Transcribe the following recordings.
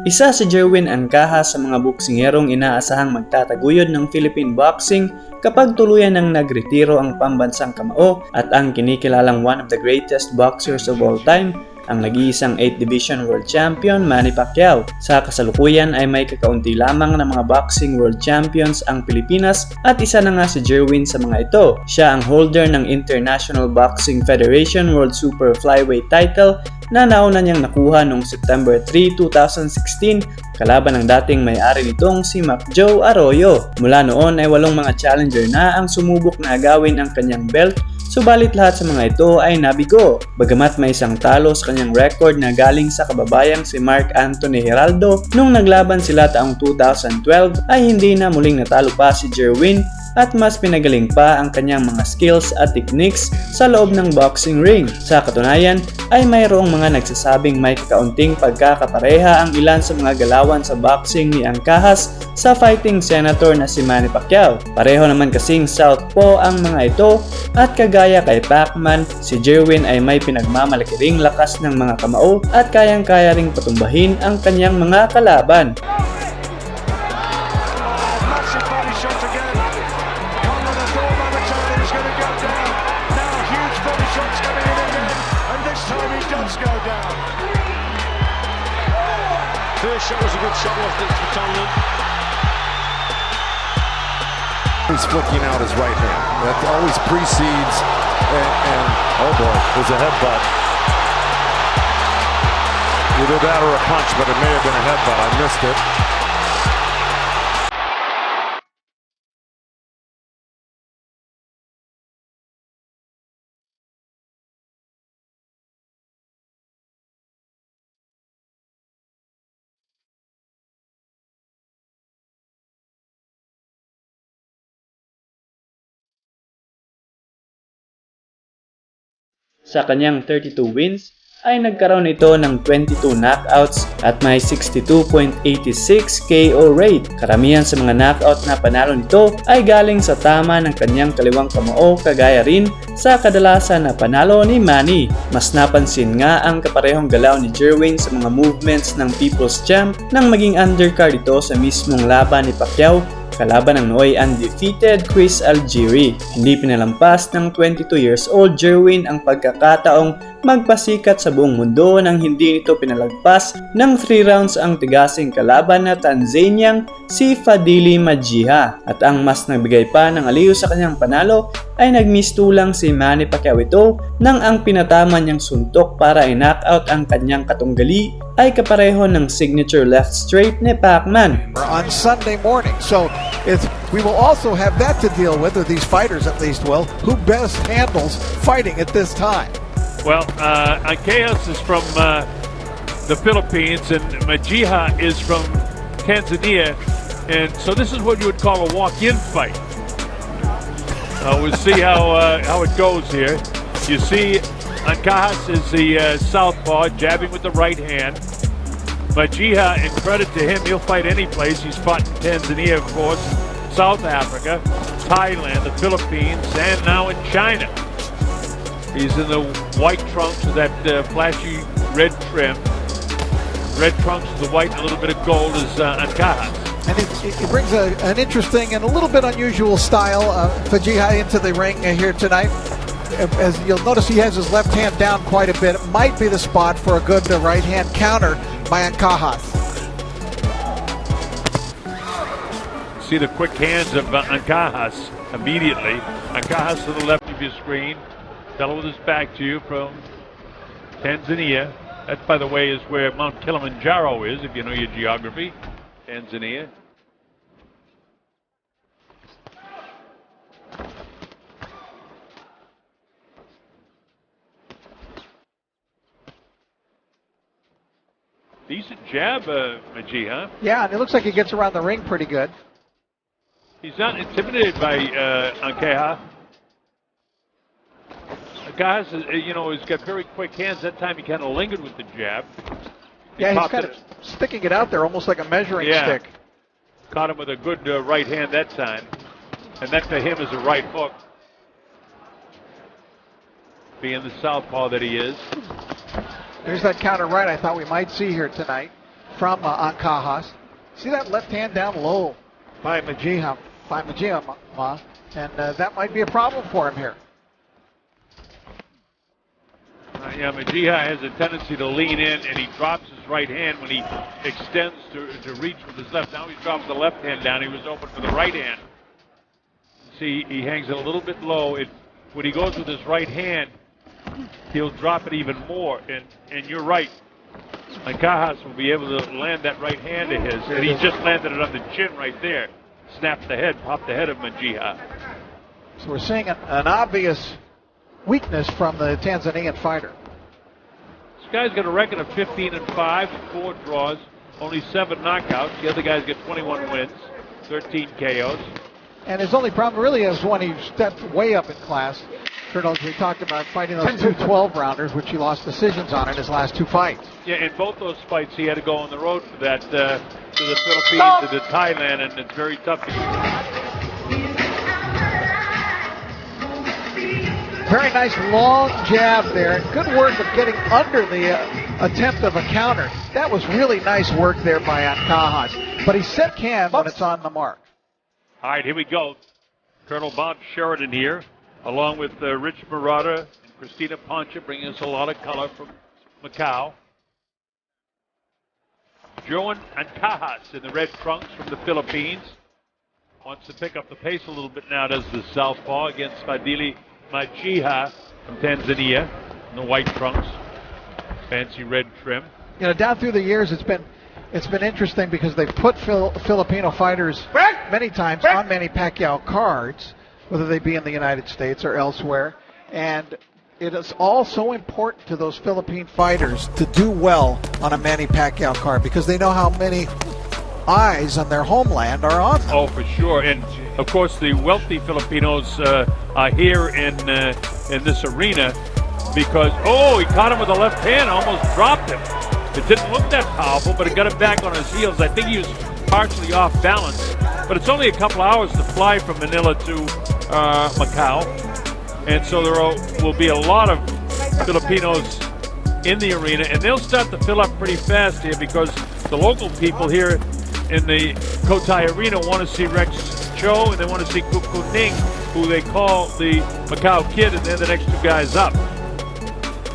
Isa si Jerwin Ancajas sa mga boksingerong inaasahang magtataguyod ng Philippine boxing kapag tuluyan ng nagretiro ang pambansang kamao at ang kinikilalang one of the greatest boxers of all time, ang nag-iisang 8th Division World Champion Manny Pacquiao. Sa kasalukuyan ay may kakaunti lamang na mga boxing world champions ang Pilipinas at isa na nga si Jerwin sa mga ito. Siya ang holder ng International Boxing Federation World Super Flyweight title na nauna niyang nakuha noong September 3, 2016 kalaban ng dating may-ari nitong si Joe Arroyo. Mula noon ay 8 mga challenger na ang sumubok na agawin ang kanyang belt, subalit lahat sa mga ito ay nabigo. Bagamat may isang talo sa kanyang record na galing sa kababayang si Mark Anthony Heraldo nung naglaban sila taong 2012 ay hindi na muling natalo pa si Jerwin at mas pinagaling pa ang kanyang mga skills at techniques sa loob ng boxing ring. Sa katunayan ay mayroong mga nagsasabing may kakaunting pagkakapareha ang ilan sa mga galawan sa boxing ni Ancajas sa fighting senator na si Manny Pacquiao. Pareho naman kasing southpaw ang mga ito at kagaya kay Pacman, si Jerwin ay may pinagmamalaki ring lakas ng mga kamao at kayang-kaya ring patumbahin ang kanyang mga kalaban. First shot was a good shot, wasn't it, for Tomlin? He's flicking out his right hand. That always precedes, and oh boy, there's a headbutt. Either that or a punch, but it may have been a headbutt. I missed it. Sa kanyang 32 wins ay nagkaroon ito ng 22 knockouts at may 62.86 KO rate. Karamihan sa mga knockout na panalo nito ay galing sa tama ng kanyang kaliwang kamao, kagaya rin sa kadalasan na panalo ni Manny. Mas napansin nga ang kaparehong galaw ni Jerwin sa mga movements ng People's Champ nang maging undercard ito sa mismong laban ni Pacquiao kalaban ng nooy undefeated Chris Algieri. Hindi pinalampas ng 22 years old Jerwin ang pagkakataong magpasikat sa buong mundo nang hindi ito pinalagpas ng 3 rounds ang tigasing kalaban na Tanzaniang si Fadili Majiha. At ang mas nagbigay pa ng aliw sa kanyang panalo ay nagmistulang si Manny Pacquiao ito nang ang pinatama niyang suntok para i-knockout ang kanyang katunggali ay kapareho ng signature left straight ni Pacman. On Sunday morning, so we will also have that to deal with, or these fighters at least will, who best handles fighting at this time. Well, Ancajas is from the Philippines, and Majiha is from Tanzania, and so this is what you would call a walk-in fight. We'll see how it goes here. You see, Ancajas is the southpaw, jabbing with the right hand. Majiha, and credit to him, he'll fight any place. He's fought in Tanzania, of course, South Africa, Thailand, the Philippines, and now in China. He's in the white trunks with that flashy red trim. Red trunks with the white and a little bit of gold is Ancajas. And it brings an interesting and a little bit unusual style Fajiha into the ring here tonight. As you'll notice, he has his left hand down quite a bit. It might be the spot for a good right hand counter by Ancajas. See the quick hands of Ancajas immediately. Ancajas to the left of your screen. Fellow with his back to you from Tanzania. That, by the way, is where Mount Kilimanjaro is, if you know your geography. Tanzania. Decent jab, Majiha. Yeah, and it looks like he gets around the ring pretty good. He's not intimidated by Ancajas. Ancajas, you know, he's got very quick hands. That time he kind of lingered with the jab. He's kind of sticking it out there, almost like a measuring stick. Caught him with a good right hand that time. And that to him is a right hook. Being the southpaw that he is. There's that counter right I thought we might see here tonight. from Ancajas. See that left hand down low by Majija, and that might be a problem for him here. Yeah, Majija has a tendency to lean in, and he drops his right hand when he extends to reach with his left. Now he's dropped the left hand down. He was open for the right hand. See, he hangs it a little bit low. When he goes with his right hand, he'll drop it even more. And you're right. Ancajas will be able to land that right hand of his. And he just landed it on the chin right there. Snapped the head, popped the head of Majija. So we're seeing an obvious weakness from the Tanzanian fighter. This guy's got a record of 15-5 with 4 draws, only 7 knockouts. The other guy's got 21 wins, 13 KOs. And his only problem really is when he stepped way up in class. Colonel, we talked about fighting those 2 12-rounders, which he lost decisions on in his last 2 fights. Yeah, in both those fights, he had to go on the road for that, to the Philippines, to Thailand, and it's very tough to Very nice long jab there. Good work of getting under the attempt of a counter. That was really nice work there by Ancajas. But he set can when it's on the mark. All right, here we go. Colonel Bob Sheridan here, along with Rich Murata and Christina Poncha, bringing us a lot of color from Macau. Jerwin Ancajas in the red trunks from the Philippines. Wants to pick up the pace a little bit now, does the southpaw against Fadili Majija from Tanzania in the white trunks. Fancy red trim. You know, down through the years, it's been interesting because they've put Filipino fighters many times on Manny Pacquiao cards, whether they be in the United States or elsewhere. And it is all so important to those Philippine fighters to do well on a Manny Pacquiao card because they know how many eyes on their homeland are on them. Oh, for sure. And of course, the wealthy Filipinos are here in this arena because, he caught him with the left hand, almost dropped him. It didn't look that powerful, but it got him back on his heels. I think he was partially off balance. But it's only a couple hours to fly from Manila to Macau. And so there will be a lot of Filipinos in the arena. And they'll start to fill up pretty fast here because the local people here in the Cotai Arena want to see Rex Cho and they want to see Kukuning, who they call the Macau Kid, and they're the next 2 guys up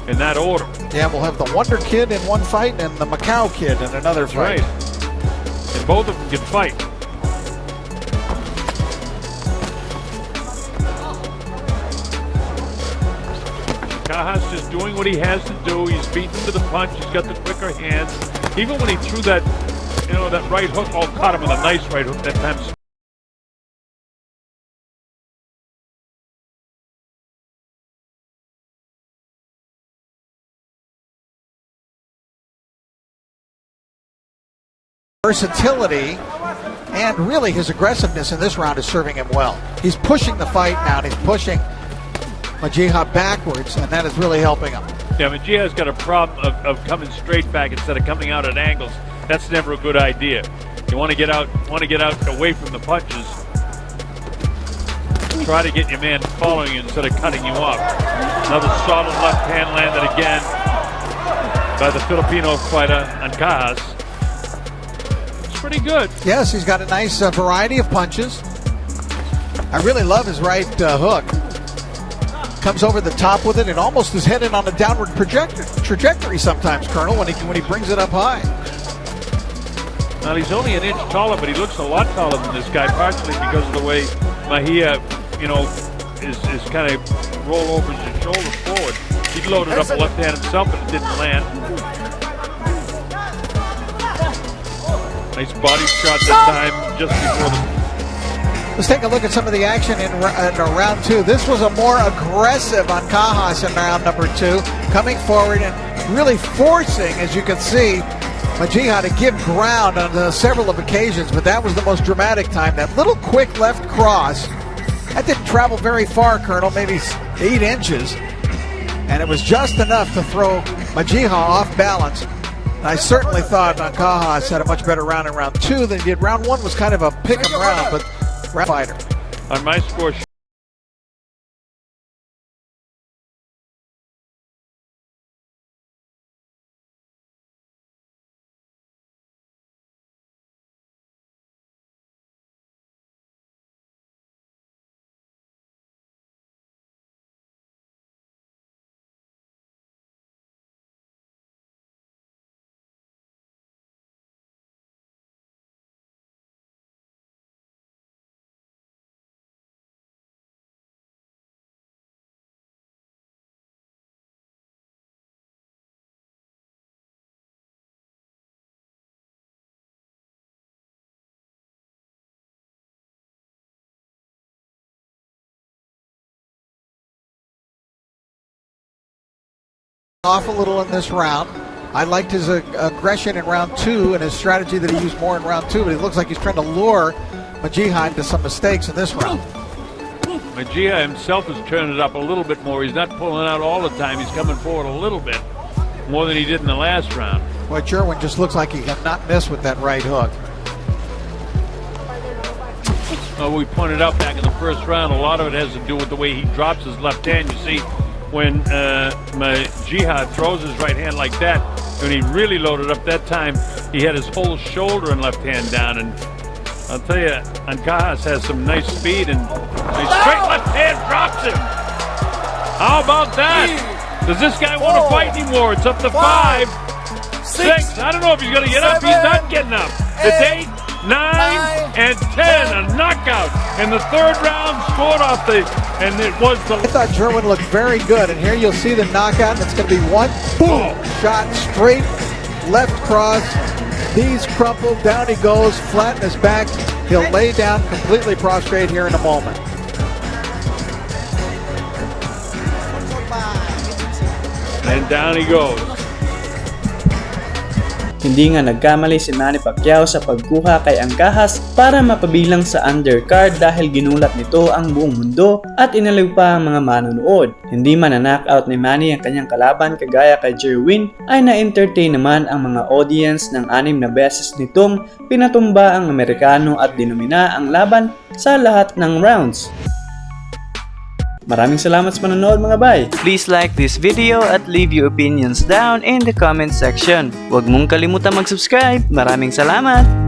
in that order. Yeah, we'll have the Wonder Kid in one fight and the Macau Kid in another fight. Right. And both of them can fight. Ancajas just doing what he has to do. He's beaten to the punch. He's got the quicker hands. Even when he threw that, that right hook, caught him with a nice right hook that time. Versatility and really his aggressiveness in this round is serving him well. He's pushing the fight now, and he's pushing Majija backwards, and that is really helping him. Yeah, Majiha's got a problem of coming straight back instead of coming out at angles. That's never a good idea. You want to get out away from the punches. Try to get your man following you instead of cutting you off. Another solid left hand landed again by the Filipino fighter Ancajas. It's pretty good. Yes, he's got a nice variety of punches. I really love his right hook. Comes over the top with it and almost is headed on a downward trajectory sometimes, Colonel, when he brings it up high. Now, he's only an inch taller, but he looks a lot taller than this guy, partially because of the way Mahia, is kind of roll over his shoulder forward. He loaded up a left hand himself, but it didn't land. Nice body shot this time, just before the... Let's take a look at some of the action in round 2. This was a more aggressive Ancajas in round number 2, coming forward and really forcing, as you can see, Majija to give ground on several of occasions, but that was the most dramatic time. That little quick left cross, that didn't travel very far, Colonel, maybe 8 inches, and it was just enough to throw Majija off balance. And I certainly thought Ancajas had a much better round in round 2 than he did. Round 1 was kind of a pick-em round, but fighter. On my score off a little in this round. I liked his aggression in round 2 and his strategy that he used more in round 2, but it looks like he's trying to lure Mejia into some mistakes in this round. Mejia himself has turned it up a little bit more. He's not pulling out all the time. He's coming forward a little bit more than he did in the last round. Boy, Jerwin just looks like he cannot miss with that right hook. We pointed out back in the first round, a lot of it has to do with the way he drops his left hand. You see, when Mejia throws his right hand like that, when he really loaded up that time, he had his whole shoulder and left hand down. And I'll tell you, Ancajas has some nice speed, and a straight left hand drops him. How about that? Does this guy want to fight anymore? It's up to 5, 6. I don't know if he's going to get up. He's not getting up. It's 8, 9, and 10. A knockout in the third round, scored off and it was the... I thought Jerwin looked very good, and here you'll see the knockout. It's going to be one boom shot straight left cross. Knees crumpled, down he goes, flat in his back. He'll lay down completely prostrate here in a moment. And down he goes. Hindi nga nagkamali si Manny Pacquiao sa pagkuha kay Ancajas para mapabilang sa undercard dahil ginulat nito ang buong mundo at inaliw pa ang mga manonood. Hindi man na-knockout ni Manny ang kanyang kalaban kagaya kay Jerwin, ay na-entertain naman ang mga audience ng 6 na beses nitong pinatumba ang Amerikano at dinomina ang laban sa lahat ng rounds. Maraming salamat sa panonood mga bay! Please like this video at leave your opinions down in the comment section. Huwag mong kalimutan mag-subscribe. Maraming salamat!